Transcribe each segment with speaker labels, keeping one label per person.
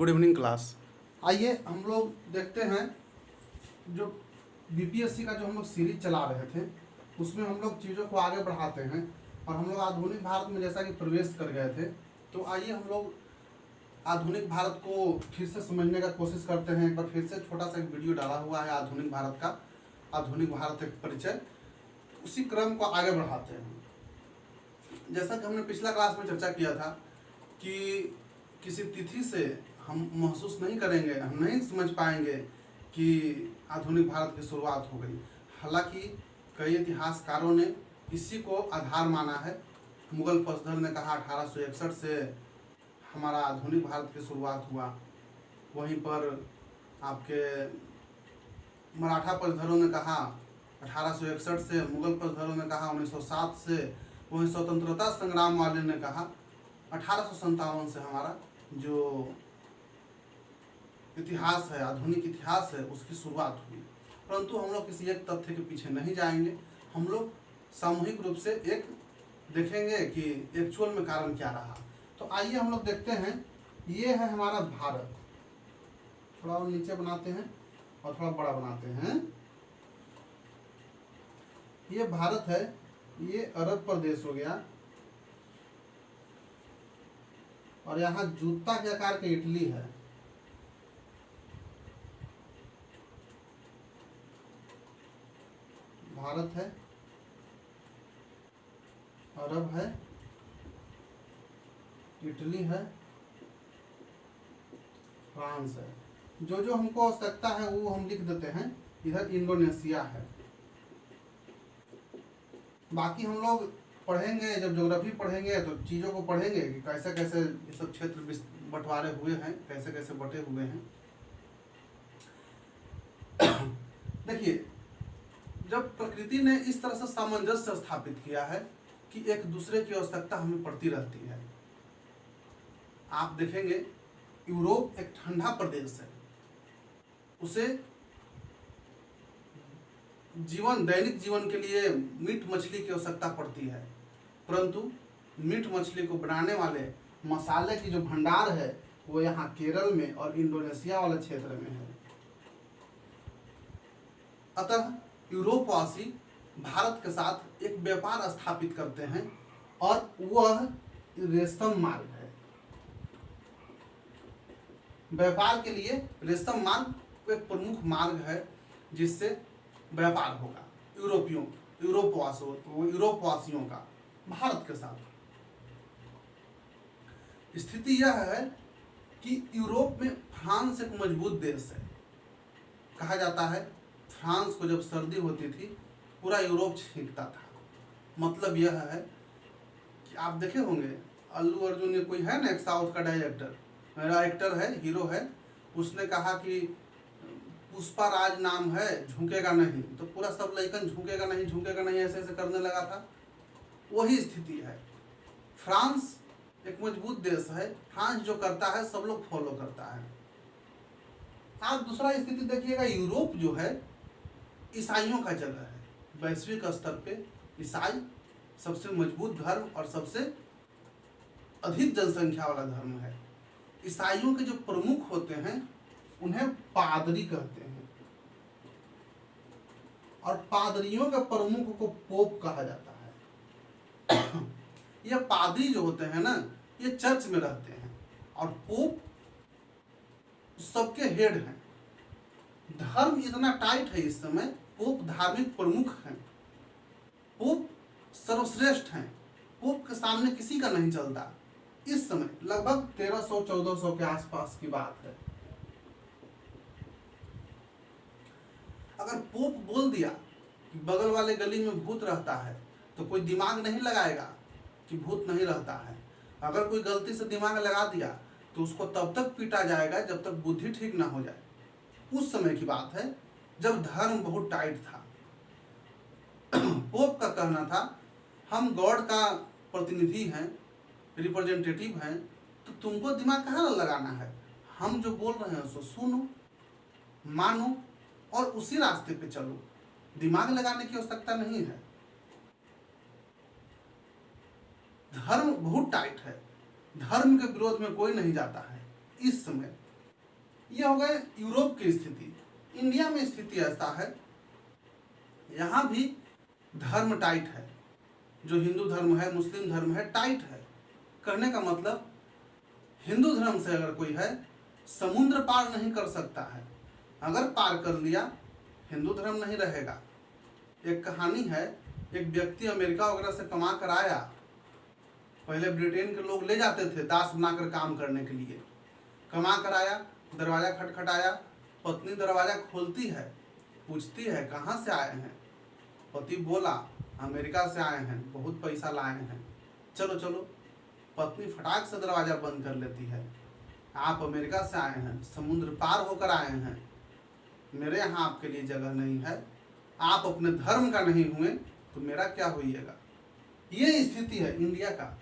Speaker 1: Good evening class. आइए हम लोग देखते हैं जो बीपीएससी का जो हम लोग सीरीज चला रहे थे उसमें हम लोग चीज़ों को आगे बढ़ाते हैं और हम लोग आधुनिक भारत में जैसा कि प्रवेश कर गए थे, तो आइए हम लोग आधुनिक भारत को फिर से समझने का कोशिश करते हैं। एक बार फिर से छोटा सा एक वीडियो डाला हुआ है आधुनिक भारत का, आधुनिक भारत एक परिचय, उसी क्रम को आगे बढ़ाते हैं। जैसा कि हमने पिछला क्लास में चर्चा किया था कि किसी तिथि से हम महसूस नहीं करेंगे, हम नहीं समझ पाएंगे कि आधुनिक भारत की शुरुआत हो गई। हालांकि कई इतिहासकारों ने इसी को आधार माना है। मुगल पसधर ने कहा 1861 से हमारा आधुनिक भारत की शुरुआत हुआ। वहीं पर आपके मराठा पसधरों ने कहा 1861 से, मुगल पसधरों ने कहा 1907 से, वहीं स्वतंत्रता संग्राम वाले ने कहा 1857 से हमारा जो इतिहास है, आधुनिक इतिहास है, उसकी शुरुआत हुई। परंतु हम लोग किसी एक तथ्य के पीछे नहीं जाएंगे, हम लोग सामूहिक रूप से एक देखेंगे कि एक्चुअल में कारण क्या रहा। तो आइए हम लोग देखते हैं, ये है हमारा भारत। थोड़ा और नीचे बनाते हैं और थोड़ा बड़ा बनाते हैं। ये भारत है, ये अरब प्रदेश हो गया और यहाँ जूता के आकार के इटली है। भारत है, अरब है, इटली है, फ्रांस है। जो जो हमको आवश्यकता है वो हम लिख देते हैं। इधर इंडोनेशिया है। बाकी हम लोग पढ़ेंगे, जब ज्योग्राफी पढ़ेंगे तो चीज़ों को पढ़ेंगे कि कैसे कैसे ये सब क्षेत्र बंटवारे हुए हैं, कैसे कैसे बटे हुए हैं। देखिए, जब प्रकृति ने इस तरह से सामंजस्य स्थापित किया है कि एक दूसरे की आवश्यकता हमें पड़ती रहती है। आप देखेंगे यूरोप एक ठंडा प्रदेश है, उसे दैनिक जीवन के लिए मीट मछली की आवश्यकता पड़ती है, परंतु मीट मछली को बनाने वाले मसाले की जो भंडार है वो यहाँ केरल में और इंडोनेशिया वाले क्षेत्र में है। अतः यूरोपवासी भारत के साथ एक व्यापार स्थापित करते हैं और वह रेशम मार्ग है। व्यापार के लिए रेशम मार्ग एक प्रमुख मार्ग है जिससे व्यापार होगा यूरोपवासियों का भारत के साथ। स्थिति यह है कि यूरोप में फ्रांस एक मजबूत देश है। कहा जाता है फ्रांस को जब सर्दी होती थी पूरा यूरोप छींकता था। मतलब यह है कि आप देखे होंगे अल्लू अर्जुन ने, कोई है ना एक साउथ का डायरेक्टर है, हीरो है, उसने कहा कि पुष्पा राज नाम है, झुकेगा नहीं, तो पूरा सब लइकन झुकेगा नहीं ऐसे ऐसे करने लगा था। वही स्थिति है। फ्रांस एक मजबूत देश है, फ्रांस जो करता है सब लोग फॉलो करता है। आप दूसरा स्थिति देखिएगा, यूरोप जो है ईसाइयों का जगह है। वैश्विक स्तर पे ईसाई सबसे मजबूत धर्म और सबसे अधिक जनसंख्या वाला धर्म है। ईसाइयों के जो प्रमुख होते हैं उन्हें पादरी कहते हैं और पादरियों के प्रमुख को पोप कहा जाता है। ये पादरी जो होते हैं ना, ये चर्च में रहते हैं और पोप सबके हेड हैं। धर्म इतना टाइट है इस समय, पोप धार्मिक प्रमुख हैं, पोप सर्वश्रेष्ठ हैं, पोप के सामने किसी का नहीं चलता। इस समय लगभग 1300-1400 के आसपास की बात है। अगर पोप बोल दिया कि बगल वाले गली में भूत रहता है तो कोई दिमाग नहीं लगाएगा कि भूत नहीं रहता है। अगर कोई गलती से दिमाग लगा दिया तो उसको तब तक पीटा जाएगा जब तक बुद्धि ठीक ना हो जाए। उस समय की बात है जब धर्म बहुत टाइट था। पोप का कहना था हम गॉड का प्रतिनिधि हैं, रिप्रेजेंटेटिव हैं, तो तुमको दिमाग कहाँ लगाना है, हम जो बोल रहे हैं उसको सुनो, मानो और उसी रास्ते पे चलो, दिमाग लगाने की आवश्यकता नहीं है। धर्म बहुत टाइट है, धर्म के विरोध में कोई नहीं जाता है। इस समय ये हो गए यूरोप की स्थिति। इंडिया में स्थिति ऐसा है, यहाँ भी धर्म टाइट है। जो हिंदू धर्म है, मुस्लिम धर्म है, टाइट है। कहने का मतलब हिंदू धर्म से अगर कोई है, समुद्र पार नहीं कर सकता है। अगर पार कर लिया, हिंदू धर्म नहीं रहेगा। एक कहानी है, एक व्यक्ति अमेरिका वगैरह से कमा कर आया। पहले ब्रिटेन के लोग ले जाते थे दास बनाकर काम करने के लिए। कमा कर आया, दरवाजा खटखटाया, पत्नी दरवाजा खोलती है, पूछती है कहाँ से आए हैं। पति बोला अमेरिका से आए हैं, बहुत पैसा लाए हैं। चलो चलो। पत्नी फटाक से दरवाजा बंद कर लेती है। आप अमेरिका से आए हैं, समुद्र पार होकर आए हैं, मेरे यहाँ आपके लिए जगह नहीं है। आप अपने धर्म का नहीं हुए तो मेरा क्या होइएगा। ये स्थिति है इंडिया का।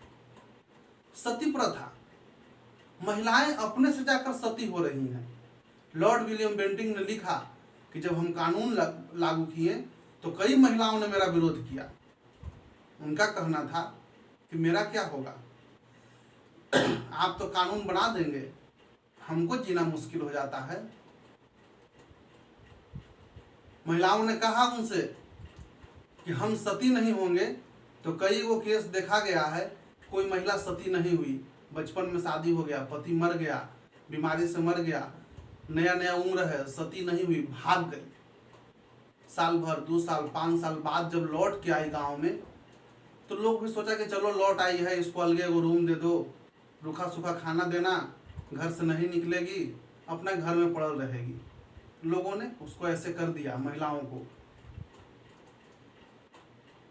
Speaker 1: सती प्रथा, महिलाएं अपने से जाकर सती हो रही हैं। लॉर्ड विलियम बेंटिंक ने लिखा कि जब हम कानून लागू किए तो कई महिलाओं ने मेरा विरोध किया। उनका कहना था कि मेरा क्या होगा, आप तो कानून बना देंगे, हमको जीना मुश्किल हो जाता है। महिलाओं ने कहा उनसे कि हम सती नहीं होंगे, तो कई वो केस देखा गया है, कोई महिला सती नहीं हुई, बचपन में शादी हो गया, पति मर गया, बीमारी से मर गया, नया नया उम्र है, सती नहीं हुई, भाग गई। साल भर, 2 साल, 5 साल बाद जब लौट के आई गांव में, तो लोग भी सोचा कि चलो लौट आई है, इसको अलग एगो रूम दे दो, रूखा सूखा खाना देना, घर से नहीं निकलेगी, अपना घर में पड़ल रहेगी। लोगों ने उसको ऐसे कर दिया महिलाओं को।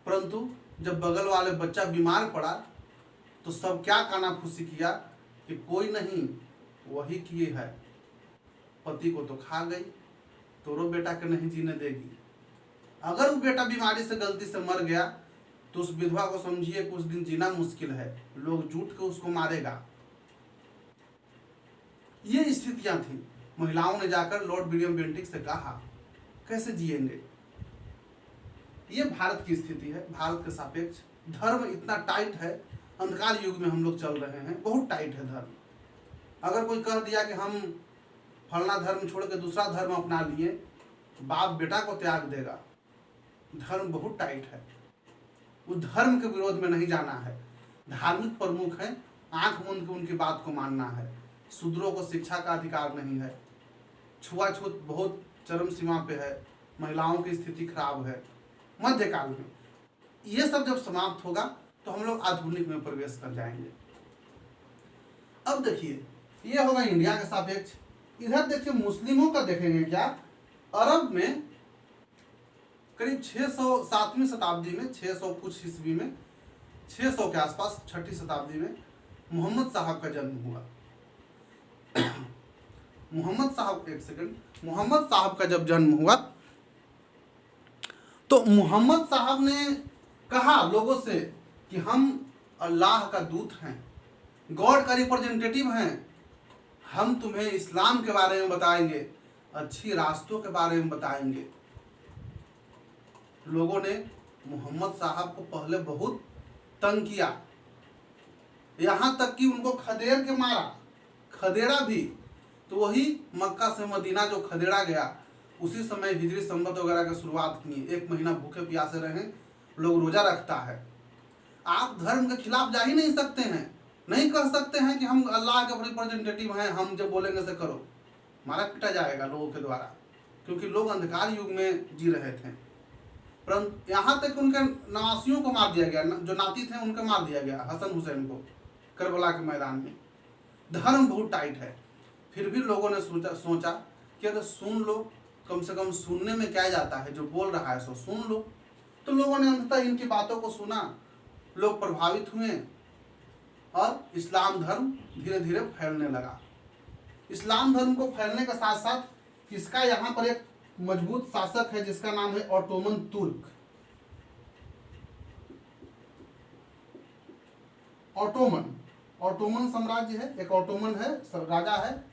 Speaker 1: परंतु जब बगल वाले बच्चा बीमार पड़ा तो सब क्या कानाफूसी किया कि कोई नहीं, वही किए है, पति को तो खा गई, तोरो बेटा के नहीं जीने देगी। अगर वो बेटा बीमारी से गलती से मर गया तो उस विधवा को समझिए कुछ दिन जीना मुश्किल है, लोग जूट के उसको मारेगा। ये स्थितियां थी। महिलाओं ने जाकर लॉर्ड विलियम बेंटिक से कहा कैसे जिएंगे। ये भारत की स्थिति है। भारत के सापेक्ष धर्म इतना टाइट है, अंधकार युग में हम लोग चल रहे हैं, बहुत टाइट है धर्म। अगर कोई कह दिया कि हम फलना धर्म छोड़ के दूसरा धर्म अपना लिए, बाप बेटा को त्याग देगा। धर्म बहुत टाइट है, उस धर्म के विरोध में नहीं जाना है। धार्मिक प्रमुख है, आंख मूंद के उनकी बात को मानना है। शूद्रों को शिक्षा का अधिकार नहीं है। छुआछूत बहुत चरम सीमा पे है, महिलाओं की स्थिति खराब है। मध्यकाल में ये सब जब समाप्त होगा तो हम लोग आधुनिक में प्रवेश कर जाएंगे। अब देखिए, ये होगा इंडिया के सापेक्ष। इधर देखिए मुस्लिमों का देखेंगे क्या। अरब में करीब 600 7वीं शताब्दी में, 600 कुछ ईस्वी में, 600 के आसपास, 6ठी शताब्दी में मोहम्मद साहब का जन्म हुआ। मोहम्मद साहब, एक सेकंड, मोहम्मद साहब का जब जन्म हुआ तो मोहम्मद साहब ने कहा लोगों से कि हम अल्लाह का दूत हैं, गॉड का रिप्रेजेंटेटिव हैं, हम तुम्हें इस्लाम के बारे में बताएंगे, अच्छी रास्तों के बारे में बताएंगे। लोगों ने मोहम्मद साहब को पहले बहुत तंग किया, यहाँ तक कि उनको खदेड़ के मारा। खदेड़ा भी तो वही मक्का से मदीना जो खदेड़ा गया, उसी समय हिजरी संवत वगैरह की शुरुआत की। 1 महीना भूखे प्यासे रहे, लोग रोजा रखता है। आप धर्म के खिलाफ जा ही नहीं सकते हैं, नहीं कह सकते हैं कि हम अल्लाह के रिप्रेजेंटेटिव हैं, हम जब बोलेंगे से करो। मारा पीटा जाएगा लोगों के द्वारा, क्योंकि लोग अंधकार युग में जी रहे थे। परंतु यहाँ तक उनके नवासियों को मार दिया गया, जो नाती थे उनको मार दिया गया, हसन हुसैन को करबला के मैदान में। धर्म बहुत टाइट है। फिर भी लोगों ने सोचा कि अगर सुन लो, कम से कम सुनने में क्या जाता है, जो बोल रहा है सो सुन लो। तो लोगों ने अंततः इनकी बातों को सुना, लोग प्रभावित हुए और इस्लाम धर्म धीरे धीरे फैलने लगा। इस्लाम धर्म को फैलने के साथ साथ इसका यहाँ पर एक मजबूत शासक है जिसका नाम है ऑटोमन तुर्क। ऑटोमन साम्राज्य है, एक ऑटोमन है, राजा है।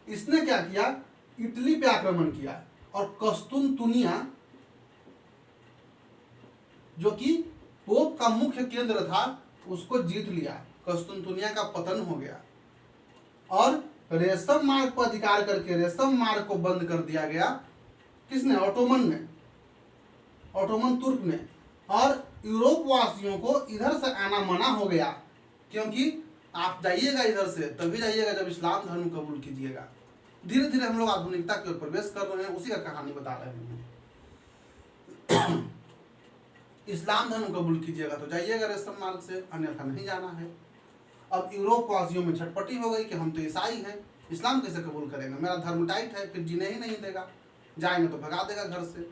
Speaker 1: इसने क्या किया, इटली पे आक्रमण किया और कस्तुनतुनिया जो कि पोप का मुख्य केंद्र था उसको जीत लिया। कस्तुनतुनिया का पतन हो गया और रेशम मार्ग पर अधिकार करके रेशम मार्ग को बंद कर दिया गया। किसने? ऑटोमन ने, ऑटोमन तुर्क ने। और यूरोप वासियों को इधर से आना मना हो गया, क्योंकि आप जाइएगा इधर से तभी जाइएगा जब इस्लाम धर्म कबूल कीजिएगा। धीरे धीरे हम लोग आधुनिकता की ओर प्रवेश कर रहे हैं, उसी का कहानी बता रहे हैं। इस्लाम धर्म कबूल कीजिएगा तो जाइएगा रेशम मार्ग से, अन्यथा नहीं जाना है। अब यूरोप वासियों में झटपटी हो गई कि हम तो ईसाई हैं, इस्लाम कैसे कबूल करेंगे, मेरा धर्म टाइट है, फिर जीने ही नहीं देगा, जाएंगे तो भगा देगा घर से।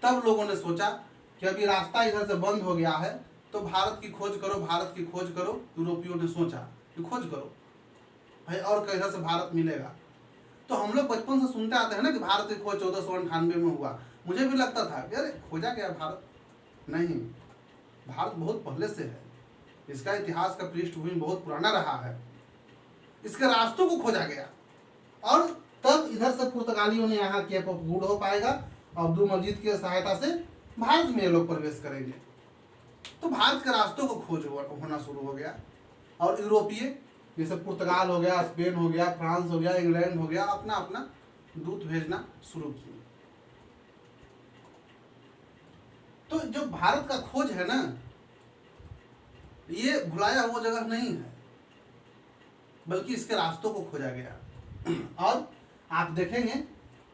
Speaker 1: तब लोगों ने सोचा कि अभी रास्ता इधर से बंद हो गया है तो भारत की खोज करो, भारत की खोज करो। यूरोपियों ने सोचा कि खोज करो भाई, और किधर से भारत मिलेगा। तो हम लोग बचपन से सुनते आते हैं ना कि भारत की खोज 1498 में हुआ। मुझे भी लगता था कि अरे खोजा गया भारत, नहीं, भारत बहुत पहले से है, इसका इतिहास का पृष्ठभूमि बहुत पुराना रहा है। इसके रास्तों को खोजा गया और तब इधर से पुर्तगालियों ने यहाँ केप ऑफ गुड हो पाएगा, अब्दुल मजीद की सहायता से भारत में ये लोग प्रवेश करेंगे। तो भारत के रास्तों को खोज होना शुरू हो गया और यूरोपीय जैसे पुर्तगाल हो गया, स्पेन हो गया, फ्रांस हो गया, इंग्लैंड हो गया, अपना अपना दूत भेजना शुरू किए। तो जो भारत का खोज है ना, ये भुलाया हुआ जगह नहीं है, बल्कि इसके रास्तों को खोजा गया। और आप देखेंगे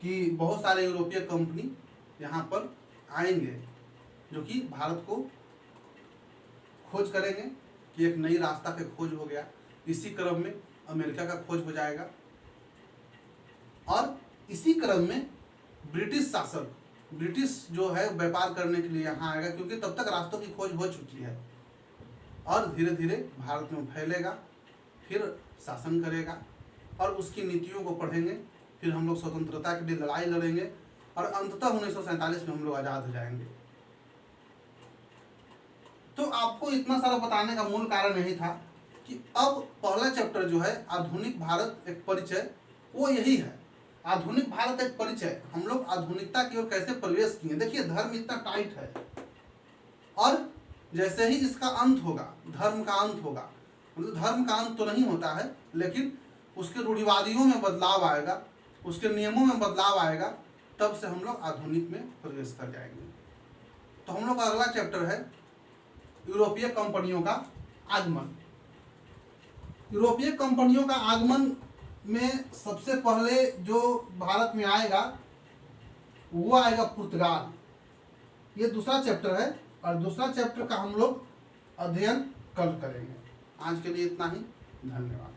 Speaker 1: कि बहुत सारे यूरोपीय कंपनी यहाँ पर आएंगे जो कि भारत को खोज करेंगे कि एक नई रास्ता पे खोज हो गया। इसी क्रम में अमेरिका का खोज हो जाएगा और इसी क्रम में ब्रिटिश शासक, ब्रिटिश जो है व्यापार करने के लिए यहाँ आएगा, क्योंकि तब तक रास्तों की खोज हो चुकी है। और धीरे धीरे भारत में फैलेगा, फिर शासन करेगा और उसकी नीतियों को पढ़ेंगे। फिर हम लोग स्वतंत्रता के लिए लड़ाई लड़ेंगे और अंततः 1947 में हम लोग आज़ाद हो जाएंगे। तो आपको इतना सारा बताने का मूल कारण यही था कि अब पहला चैप्टर जो है आधुनिक भारत एक परिचय, वो यही है। आधुनिक भारत एक परिचय, हम लोग आधुनिकता की ओर कैसे प्रवेश किए। देखिए धर्म इतना टाइट है और जैसे ही इसका अंत होगा, धर्म का अंत होगा, मतलब धर्म का अंत तो नहीं होता है, लेकिन उसके रूढ़िवादियों में बदलाव आएगा, उसके नियमों में बदलाव आएगा, तब से हम लोग आधुनिक में प्रवेश कर जाएंगे। तो हम लोग का अगला चैप्टर है यूरोपीय कंपनियों का आगमन। यूरोपीय कंपनियों का आगमन में सबसे पहले जो भारत में आएगा वो आएगा पुर्तगाल। ये दूसरा चैप्टर है और दूसरा चैप्टर का हम लोग अध्ययन कल करेंगे। आज के लिए इतना ही, धन्यवाद।